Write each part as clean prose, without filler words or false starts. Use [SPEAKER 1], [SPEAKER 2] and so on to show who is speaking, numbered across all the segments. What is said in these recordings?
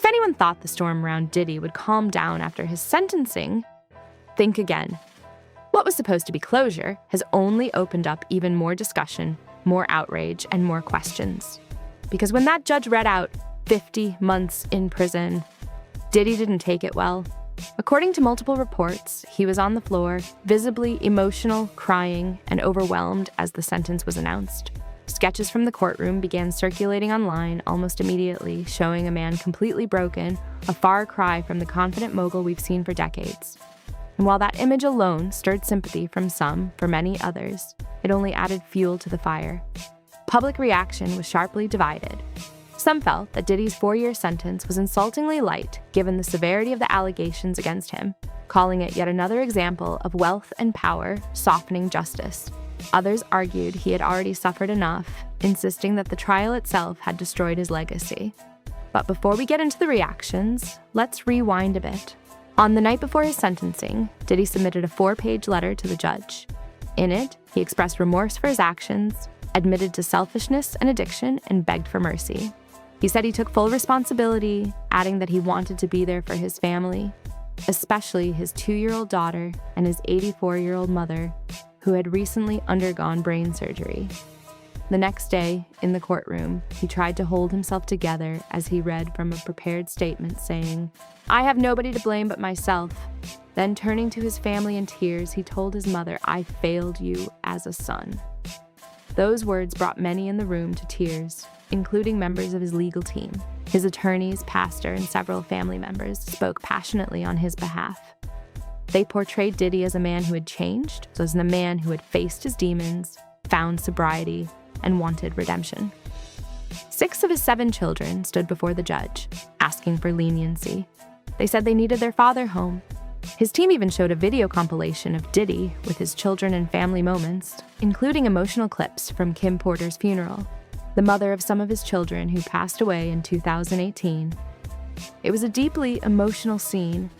[SPEAKER 1] If anyone thought the storm around Diddy would calm down after his sentencing, think again. What was supposed to be closure has only opened up even more discussion, more outrage, and more questions. Because when that judge read out 50 months in prison, Diddy didn't take it well. According to multiple reports, he was on the floor, visibly emotional, crying, and overwhelmed as the sentence was announced. Sketches from the courtroom began circulating online almost immediately, showing a man completely broken, a far cry from the confident mogul we've seen for decades. And while that image alone stirred sympathy from some, for many others, it only added fuel to the fire. Public reaction was sharply divided. Some felt that Diddy's 4-year sentence was insultingly light given the severity of the allegations against him, calling it yet another example of wealth and power softening justice. Others argued he had already suffered enough, insisting that the trial itself had destroyed his legacy. But before we get into the reactions, let's rewind a bit. On the night before his sentencing, Diddy submitted a 4-page letter to the judge. In it, he expressed remorse for his actions, admitted to selfishness and addiction, and begged for mercy. He said he took full responsibility, adding that he wanted to be there for his family, especially his 2-year-old daughter and his 84-year-old mother, who had recently undergone brain surgery. The next day, in the courtroom, he tried to hold himself together as he read from a prepared statement saying, "I have nobody to blame but myself." Then turning to his family in tears, he told his mother, "I failed you as a son." Those words brought many in the room to tears, including members of his legal team. His attorneys, pastor, and several family members spoke passionately on his behalf. They portrayed Diddy as a man who had changed, so as a man who had faced his demons, found sobriety, and wanted redemption. 6 of his 7 children stood before the judge, asking for leniency. They said they needed their father home. His team even showed a video compilation of Diddy with his children and family moments, including emotional clips from Kim Porter's funeral, the mother of some of his children who passed away in 2018. It was a deeply emotional scene,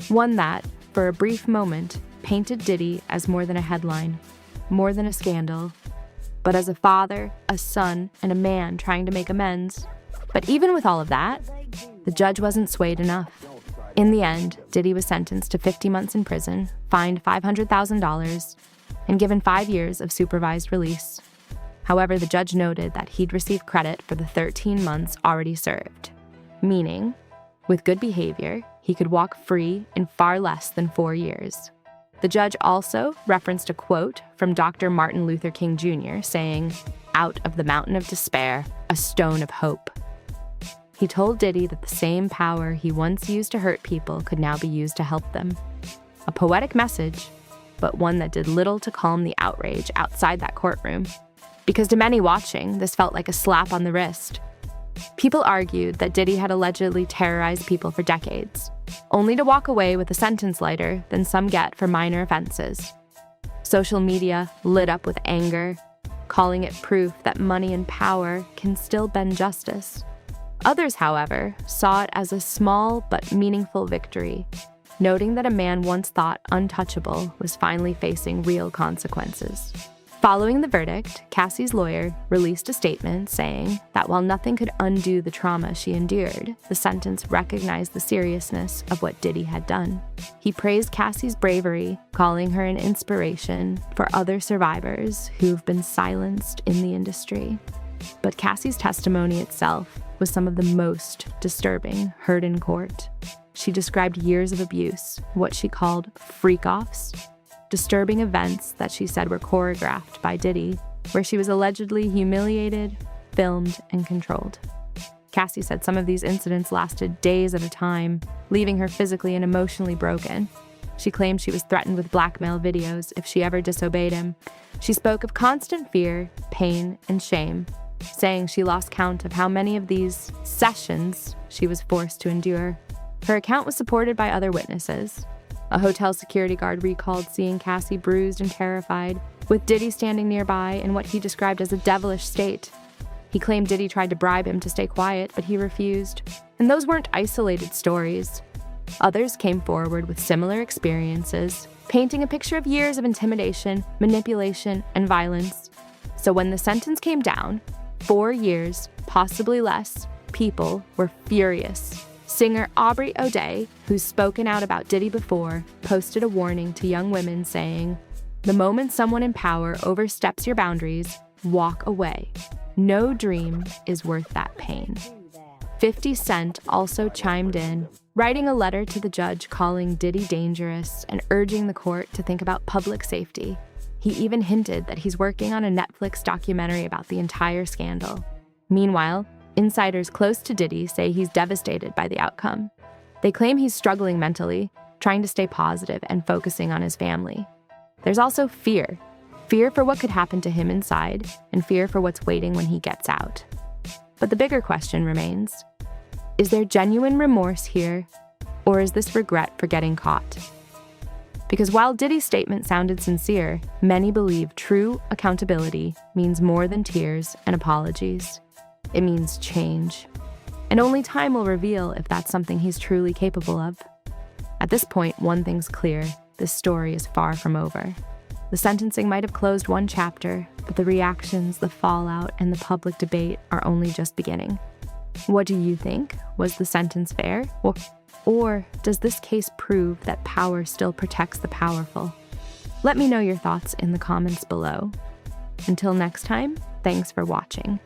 [SPEAKER 1] one that, for a brief moment, painted Diddy as more than a headline, more than a scandal, but as a father, a son, and a man trying to make amends. But even with all of that, the judge wasn't swayed enough. In the end, Diddy was sentenced to 50 months in prison, fined $500,000, and given 5 years of supervised release. However, the judge noted that he'd receive credit for the 13 months already served, meaning, with good behavior, he could walk free in far less than 4 years. The judge also referenced a quote from Dr. Martin Luther King Jr. saying, "Out of the mountain of despair, a stone of hope." He told Diddy that the same power he once used to hurt people could now be used to help them. A poetic message, but one that did little to calm the outrage outside that courtroom. Because to many watching, this felt like a slap on the wrist. People argued that Diddy had allegedly terrorized people for decades, only to walk away with a sentence lighter than some get for minor offenses. Social media lit up with anger, calling it proof that money and power can still bend justice. Others, however, saw it as a small but meaningful victory, noting that a man once thought untouchable was finally facing real consequences. Following the verdict, Cassie's lawyer released a statement saying that while nothing could undo the trauma she endured, the sentence recognized the seriousness of what Diddy had done. He praised Cassie's bravery, calling her an inspiration for other survivors who've been silenced in the industry. But Cassie's testimony itself was some of the most disturbing heard in court. She described years of abuse, what she called freak-offs, disturbing events that she said were choreographed by Diddy, where she was allegedly humiliated, filmed, and controlled. Cassie said some of these incidents lasted days at a time, leaving her physically and emotionally broken. She claimed she was threatened with blackmail videos if she ever disobeyed him. She spoke of constant fear, pain, and shame, saying she lost count of how many of these sessions she was forced to endure. Her account was supported by other witnesses. A hotel security guard recalled seeing Cassie bruised and terrified, with Diddy standing nearby in what he described as a devilish state. He claimed Diddy tried to bribe him to stay quiet, but he refused. And those weren't isolated stories. Others came forward with similar experiences, painting a picture of years of intimidation, manipulation, and violence. So when the sentence came down, 4 years, possibly less, people were furious, Singer Aubrey O'Day, who's spoken out about Diddy before, posted a warning to young women saying, "The moment someone in power oversteps your boundaries, walk away. No dream is worth that pain." 50 Cent also chimed in, writing a letter to the judge calling Diddy dangerous and urging the court to think about public safety. He even hinted that he's working on a Netflix documentary about the entire scandal. Meanwhile, insiders close to Diddy say he's devastated by the outcome. They claim he's struggling mentally, trying to stay positive and focusing on his family. There's also fear. Fear for what could happen to him inside, and fear for what's waiting when he gets out. But the bigger question remains, is there genuine remorse here, or is this regret for getting caught? Because while Diddy's statement sounded sincere, many believe true accountability means more than tears and apologies. It means change. And only time will reveal if that's something he's truly capable of. At this point, one thing's clear: this story is far from over. The sentencing might have closed one chapter, but the reactions, the fallout, and the public debate are only just beginning. What do you think? Was the sentence fair? Or does this case prove that power still protects the powerful? Let me know your thoughts in the comments below. Until next time, thanks for watching.